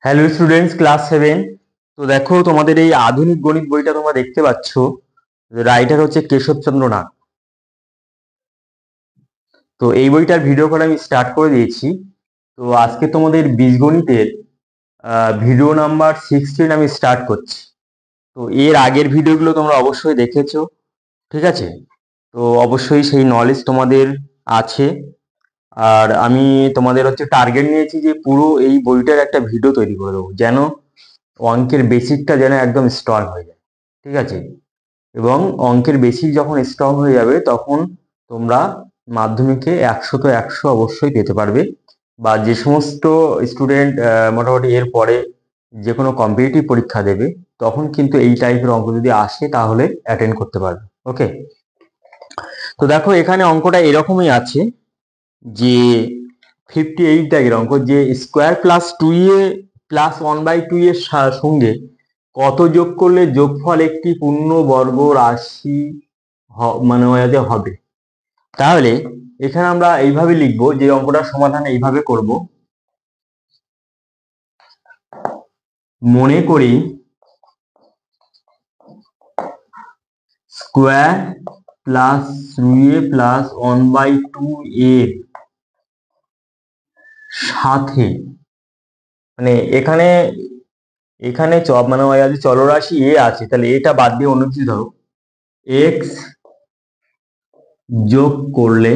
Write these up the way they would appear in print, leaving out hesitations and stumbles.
Hello students, class 7। তো দেখো, তোমাদের এই আধুনিক গণিত বইটা তোমরা দেখতে পাচ্ছ। রাইটার হচ্ছে কেশবচন্দ্র নাগ। তো এই বইটার ভিডিও করা আমি স্টার্ট করে দিয়েছি। তো আজকে তোমাদের বীজগণিতের ভিডিও নাম্বার 16 আমি স্টার্ট করছি। তো এর আগের ভিডিওগুলো তোমরা অবশ্যই দেখেছো, ঠিক আছে? তো অবশ্যই সেই নলেজ তোমাদের আছে। আর আমি তোমাদের হচ্ছে টার্গেট নিয়েছি যে পুরো এই বইটার একটা ভিডিও তৈরি করে দেবো, যেন অঙ্কের বেসিকটা যেন একদম স্ট্রং হয়ে যায়, ঠিক আছে? এবং অঙ্কের বেসিক যখন স্ট্রং হয়ে যাবে তখন তোমরা মাধ্যমিকে 100 তো 100 অবশ্যই পেতে পারবে। বা যে সমস্ত স্টুডেন্ট মোটামুটি এর পরে যে কোনো কম্পিটিটিভ পরীক্ষা দেবে, তখন কিন্তু এই টাইপের অঙ্ক যদি আসে তাহলে অ্যাটেন্ড করতে পারবে। ওকে, তো দেখো এখানে অঙ্কটা এরকমই আছে যে 58 দাগের অঙ্ক, যে স্কোয়ার প্লাস 2a প্লাস 1/2 এর সঙ্গে কত যোগ করলে যোগফল একটি পূর্ণবর্গ রাশি মানে হবে। তাহলে এখানে আমরা এইভাবে লিখবো, যে অঙ্কটার সমাধান এইভাবে করব। মনে করি স্কোয়ার প্লাস 3a প্লাস 1/2 এর সাথে, মানে এখানে এখানে মানে চলরাশি এ আছে, তাহলে এটা বাদ দিয়ে অন্য কিছু ধরো, এক্স যোগ করলে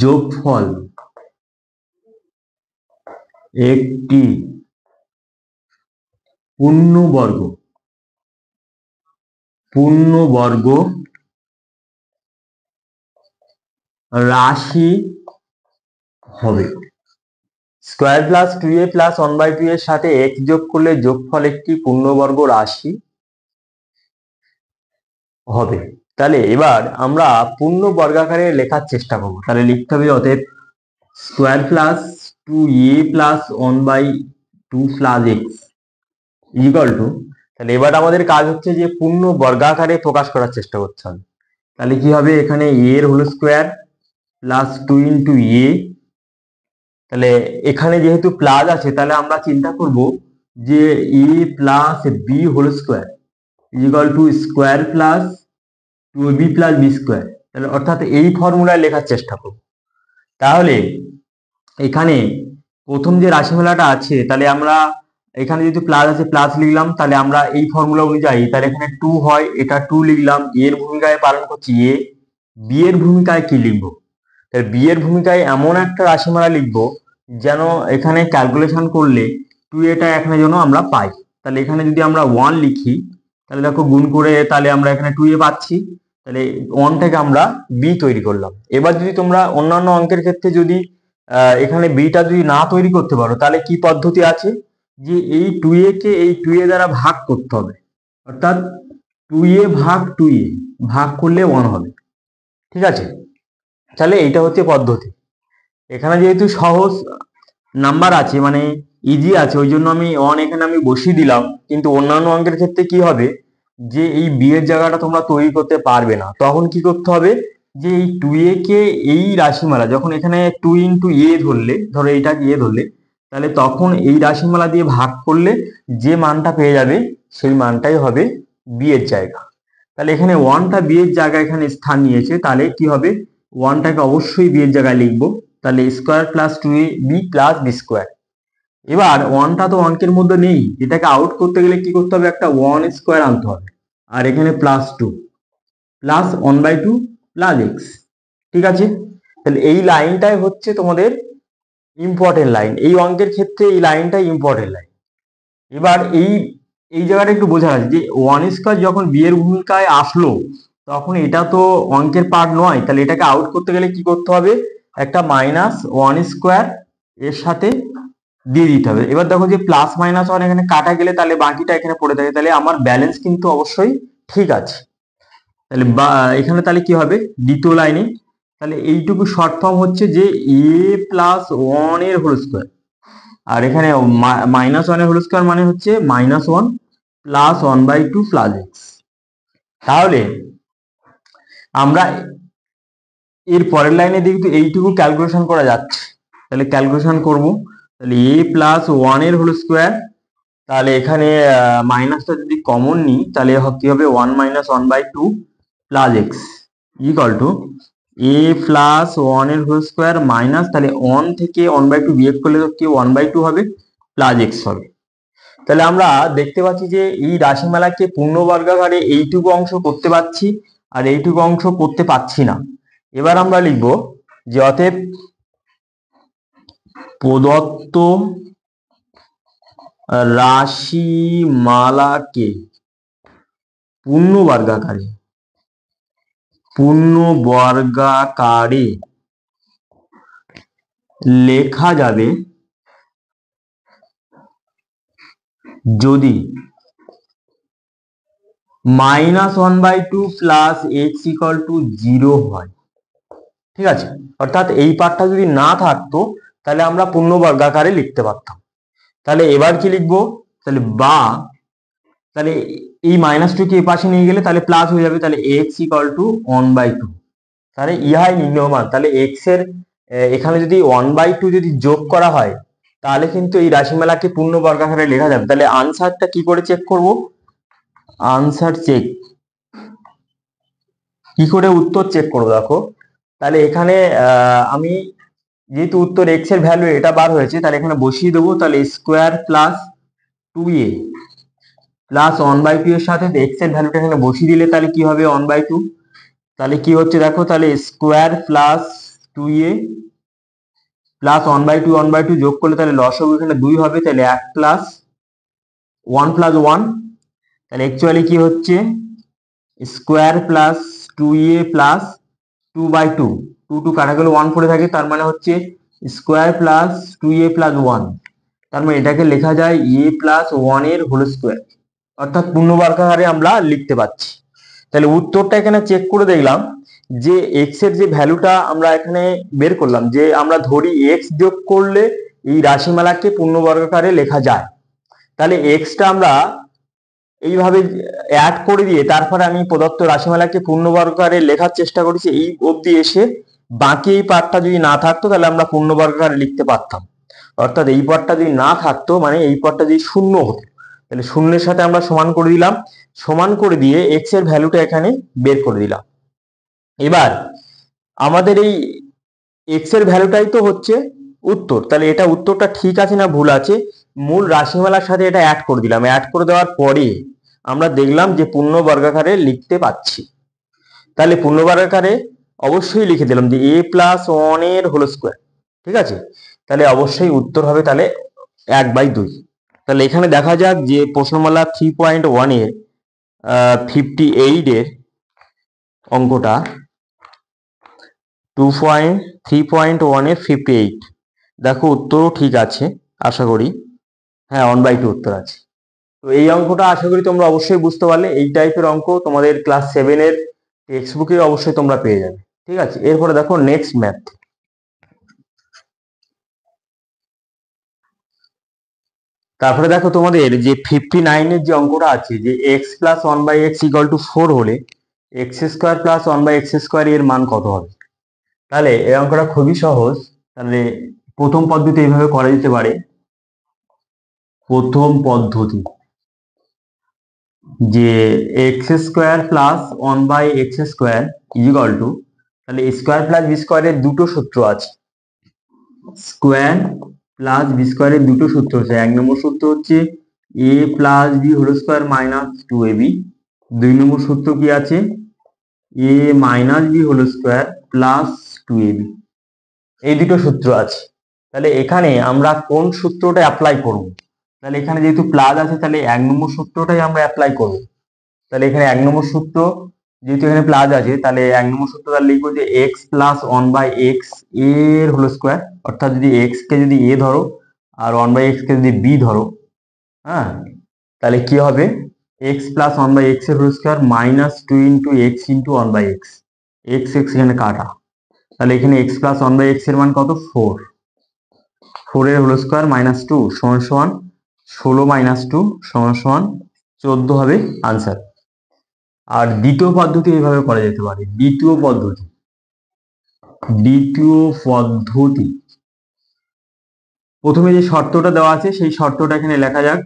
যোগফল একটি পূর্ণবর্গ রাশি হবে। স্কোয়ার প্লাস 2a প্লাস 1/2 এর সাথে x যোগ করলে যোগফল একটি পূর্ণবর্গ রাশি হবে। তাহলে এবার আমরা পূর্ণ বর্গাকারে লেখার চেষ্টা করবো। তাহলে লিখতে হবে, অতএব square plus 2a plus 1/2 plus x equal to, তাহলে এবার আমাদের কাজ হচ্ছে যে পূর্ণ বর্গাকারে প্রকাশ করার চেষ্টা করতে হবে। তাহলে কি হবে, এখানে a এর হোল স্কোয়ার প্লাস 2 ইন্টু এ। তাহলে এখানে যেহেতু প্লাস আছে, তাহলে আমরা চিন্তা করব যে A plus B whole square equal to square plus 2b plus B square. তাহলে অর্থাৎ এই ফর্মুলায় লেখার চেষ্টা করব। তাহলে এখানে প্রথম যে রাশিমালাটা আছে, তাহলে আমরা এখানে যেহেতু প্লাস আছে প্লাস লিখলাম, তাহলে আমরা এই ফর্মুলা অনুযায়ী, তাহলে এখানে 2 হয়, এটা 2 লিখলাম। এর ভূমিকায় পালন করছি এ, বি এর ভূমিকায় কি লিখবো? তাহলে বি এর ভূমিকায় এমন একটা রাশিমালা লিখবো যেন এখানে ক্যালকুলেশন করলে 2 এটা এখানে যেন আমরা পাই। তাহলে এখানে যদি আমরা 1 লিখি, তাহলে দেখো গুণ করে তাহলে আমরা এখানে 2a পাচ্ছি। তাহলে 1 থেকে আমরা বি তৈরি করলাম। এবার যদি তোমরা অন্যান্য অঙ্কের ক্ষেত্রে যদি এখানে বিটা যদি না তৈরি করতে পারো, তাহলে কি পদ্ধতি আছে, যে এই 2a কে এই 2a দ্বারা ভাগ করতে হবে। অর্থাৎ 2a ভাগ 2a ভাগ করলে 1 হবে, ঠিক আছে? তাহলে এইটা হচ্ছে পদ্ধতি। এখানে যেহেতু সহজ নাম্বার আছে, মানে ইজি আছে, ওই জন্য আমি 1 এখানে আমি বসিয়ে দিলাম। কিন্তু অন্যান্য অঙ্কের ক্ষেত্রে কি হবে, যে এই বি এর জায়গাটা তোমরা তৈরি করতে পারবে না। তখন কি করতে হবে, যে এই 2a কে এই রাশিমালা, যখন এখানে 2 ইন্টু এ ধরলে, ধরো এইটাকে এ ধরলে, তাহলে তখন এই রাশিমালা দিয়ে ভাগ করলে যে মানটা পেয়ে যাবে সেই মানটাই হবে বি এর জায়গা। তাহলে এখানে 1টা বি এর জায়গায় এখানে স্থান নিয়েছে, তাহলে কি হবে, 1টাকে অবশ্যই বি এর জায়গায় লিখবো। তাহলে square plus 2ab plus B square. এবার 1টা তো অঙ্কের মধ্যে নেই, এটাকে আউট করতে গেলে কি করতে হবে, একটা 1 স্কোয়ার আনতে হবে। আর এখানে প্লাস 2 প্লাস 1/2 প্লাস এক্স, ঠিক আছে? তাহলে এই লাইনটাই হচ্ছে তোমাদের ইম্পর্টেন্ট লাইন। এই অঙ্কের ক্ষেত্রে এই লাইনটাই ইম্পর্টেন্ট লাইন। এবার এই এই জায়গাটা একটু বোঝা আছে, যে 1 স্কোয়ার যখন বি এর ভূমিকায় আসলো, তখন এটা তো অঙ্কের পার্ট নয়। তাহলে এটাকে আউট করতে গেলে কি করতে হবে, একটা -1 স্কোয়ার এর সাথে দিয়ে দিতে হবে। এবার দেখো যে প্লাস -1 এখানে কাটা গেলে তাহলে বাকিটা এখানে পড়ে থাকে, তাহলে আমার ব্যালেন্স কিন্তু অবশ্যই ঠিক আছে। তাহলে এখানে তাহলে কি হবে, দ্বিতীয় লাইনে তাহলে এইটুকু শর্ট ফর্ম হচ্ছে যে এ প্লাস 1 এর হোল স্কোয়ার, আর এখানে -1 এর হোল স্কোয়ার মানে হচ্ছে -1 প্লাস 1/2 প্লাস এক্স। তাহলে আমরা এর পরের লাইনে দেখি এইটুকু ক্যালকুলেশন করা যাচ্ছে। তাহলে ক্যালকুলেশন করব। তাহলে এ প্লাস ওয়ান এর হোল স্কোয়ার, তাহলে এখানে মাইনাসটা যদি কমন নিই তাহলে কি হবে, one minus one by two plus x equal to a plus one এর হোল স্কোয়ার মাইনাস, তাহলে ওয়ান থেকে ওয়ান বাই টু বিয়োগ করলে কি ওয়ান বাই টু হবে প্লাস এক্স হবে। তাহলে আমরা দেখতে পাচ্ছি যে এই রাশিমালাকে পূর্ণবর্গাকারে এইটুকু অংশ করতে পারছি আর এইটুকু অংশ করতে পারছি না। এবার আমরা লিখব যে অতএব প্রদত্ত রাশিমালাকে পূর্ণবর্গাকারে লেখা যাবে যদি minus one by two plus x equal to zero হয়। ঠিক আছে, অর্থাৎ এই পার্টটা যদি না থাকতো তাহলে আমরা পূর্ণবর্গাকারে লিখতে পারতাম। তাহলে এবার কি লিখবো, তাহলে তাহলে এই মাইনাস টু কে পাশে নিয়ে গেলে তাহলে প্লাস হয়ে যাবে, তাহলে x equal to one by two, তাহলে ইহাই নির্ণয় মান। তাহলে এক্স এর এখানে যদি ওয়ান বাই টু যদি যোগ করা হয় তাহলে কিন্তু এই রাশিমালাকে পূর্ণবর্গাকারে লেখা যাবে। তাহলে আনসারটা কি করে চেক করব, আনসার চেক কি করে উত্তর চেক করবো, দেখো তাহলে এখানে আমি যেহেতু উত্তর এক্স এর ভ্যালু এটা বার হয়েছে তাহলে এখানে বসিয়ে দেবো, তাহলে square plus two a plus one by two এর সাথে এক্স এর ভ্যালুটা এখানে বসিয়ে দিলে তাহলে কি হবে ওয়ান বাই টু, তাহলে কি হচ্ছে দেখো, তাহলে square plus two a plus one by two যোগ করলে তাহলে লসাগু এখানে দুই হবে, তাহলে এক প্লাস ওয়ান, তাহলে অ্যাকচুয়ালি কি হচ্ছে square plus two a plus two by two, two কাটা গেলে ওয়ান পড়ে থাকে, তার মানে হচ্ছে square plus two a plus one, তার মানে এটাকে লেখা যায় এ প্লাস ওয়ান এর হোল স্কোয়ার, অর্থাৎ পূর্ণবর্গাকারে আমরা লিখতে পাচ্ছি। তাহলে উত্তরটা এখানে চেক করে দেখলাম যে এক্স এর যে ভ্যালুটা আমরা এখানে বের করলাম, যে আমরা ধরি এক্স যোগ করলে এই রাশিমালাকে পূর্ণবর্গাকারে লেখা যায়, তাহলে এক্সটা আমরা এইভাবে অ্যাড করে দিয়ে তারপরে আমি প্রদত্ত রাশিমালাকে পূর্ণবর্গাকারে লেখার চেষ্টা করেছি এই অবধি এসে, বাকি এই পার্টটা যদি না থাকতো তাহলে আমরা পূর্ণবর্গাকারে লিখতে পারতাম। অর্থাৎ এই পার্টটা যদি না থাকতো মানে এই পার্টটা যদি শূন্য হতো তাহলে শূন্যের সাথে আমরা সমান করে দিলাম, সমান করে দিয়ে এক্স এর ভ্যালুটা এখানে বের করে দিলাম। এবার আমাদের এই এক্স এর ভ্যালুটাই তো হচ্ছে উত্তর, তাহলে এটা উত্তরটা ঠিক আছে না ভুল আছে, মূল রাশিমালার সাথে এটা অ্যাড করে দিলাম, অ্যাড করে দেওয়ার পরে আমরা দেখলাম যে পূর্ণবর্গাকারে লিখতে পাচ্ছি। তাহলে পূর্ণবর্গাকারে অবশ্যই লিখে দিলাম যে এ প্লাস ওয়ান এর হোল স্কোয়ার, ঠিক আছে, তাহলে অবশ্যই উত্তর হবে তাহলে এক বাই দুই। তাহলে এখানে দেখা যাক যে প্রশ্নমালা 3.1 এর 58 এর অঙ্কটা 3.1 এর 58, দেখো উত্তরও ঠিক আছে আশা করি, হ্যাঁ ওয়ান বাই টু উত্তর আছে। তো এই অঙ্কটা আশা করি তোমরা অবশ্যই বুঝতে পারলে, এই টাইপের অঙ্ক তোমাদের ক্লাস 7 এর টেক্সট বুকে অবশ্যই তোমরা পেয়ে যাবে। ঠিক আছে, এরপরে দেখো নেক্সট ম্যাথ। তারপরে দেখো তোমাদের যে 59 এর যে অঙ্কটা আছে যে x plus one by x equal to 4 হলে x square plus one by x square এর মান কত হবে। তাহলে এই অঙ্কটা খুবই সহজ, তাহলে প্রথম পদ্ধতি এইভাবে করা যেতে পারে। প্রথম পদ্ধতি যে x square plus one by x square equal to, তাহলে স্কোয়ার প্লাস বি স্কোয়ারের দুটো সূত্র আছে, স্কোয়ার প্লাস বি স্কোয়ারের দুটো সূত্র আছে। এক নম্বর সূত্র হচ্ছে A plus B whole square minus two A B, দুই নম্বর সূত্র কি আছে A minus B whole square plus two A B, এই দুটো সূত্র আছে। তাহলে এখানে আমরা কোন সূত্রটা অ্যাপ্লাই করব, তাহলে এখানে যেহেতু প্লাস আছে তাহলে এক নম্বর সূত্রটাই আমরা অ্যাপ্লাই করব। তাহলে এখানে এক নম্বর সূত্র যেহেতু এখানে প্লাস আছে তাহলে এক নম্বর সূত্রটা লিখবো যে x plus one by X এর হোল স্কোয়ার, অর্থাৎ যদি এক্স কে যদি এ ধরো আর ওয়ান বাই এক্স কে যদি বি ধরো, হ্যাঁ তাহলে কি হবে X plus one by X এর whole square minus two into x into one by X, X X এখানে কাটা, তাহলে এখানে X plus one by X এর মান কত 4, 4 এর হোল স্কোয়ার মাইনাস টু সমান সমান 16 মাইনাস টু সমান সমান 14 হবে আনসার। আর দ্বিতীয় পদ্ধতি এইভাবে করা যেতে পারে, দ্বিতীয় পদ্ধতি প্রথমে যে শর্তটা দেওয়া আছে সেই শর্তটা এখানে লেখা যাক,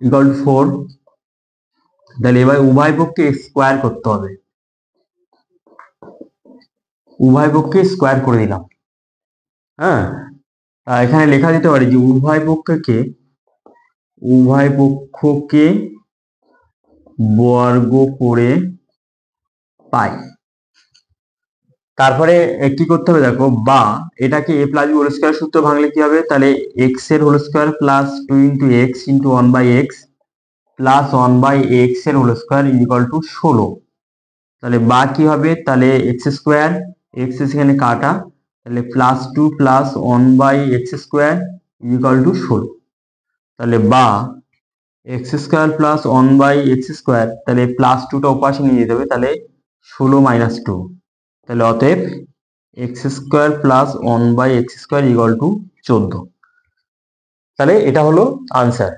ইকুয়াল টু 4। তাহলে এবার উভয় পক্ষে স্কোয়ার করতে হবে, উভয় পক্ষে স্কোয়ার করে দিলাম। হ্যাঁ, এখানে লেখা যেতে পারে যে উভয় পক্ষকে বর্গ করে পাই। তারপরে কি করতে হবে দেখো, বা এটাকে a plus B whole square সূত্র ভাঙলে কি হবে, তাহলে এক্স এর whole square plus 2 into x into 1/x plus 1/x এর হোল স্কোয়ার ইকুয়াল টু 16। তাহলে বা কি হবে, তাহলে এক্স স্কোয়ার, এক্স সেখানে কাটা, তাহলে plus 2 plus 1/x square equal two 16। তাহলে বা x square plus 1/x square, তাহলে প্লাস 2টা ওপাশে নিয়ে যেতে হবে, তাহলে 16 মাইনাস 2। তাহলে অতএব x square plus 1/x square equal two 14। তাহলে এটা হলো আনসার।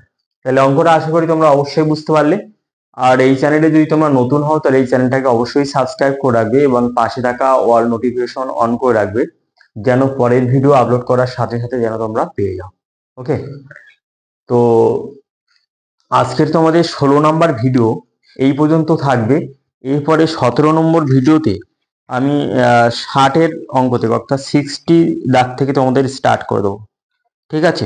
তাহলে অঙ্কটা আশা করি তোমরা অবশ্যই বুঝতে পারলে। আর এই চ্যানেলে যদি তোমরা নতুন হও তাহলে এই চ্যানেলটাকে অবশ্যই সাবস্ক্রাইব করে রাখবে এবং পাশে থাকা অল নোটিফিকেশন অন করে রাখবে, যেন পরের ভিডিও আপলোড করার সাথে সাথে যেন তোমরা পেয়ে যাও। ওকে, তো আজকের তো আমাদের 16 নম্বর ভিডিও এই পর্যন্ত থাকবে। এরপরে 17 নম্বর ভিডিওতে আমি 60-এর অঙ্ক থেকে অর্থাৎ 60 দাগ থেকে তোমাদের স্টার্ট করে দেবো। ঠিক আছে।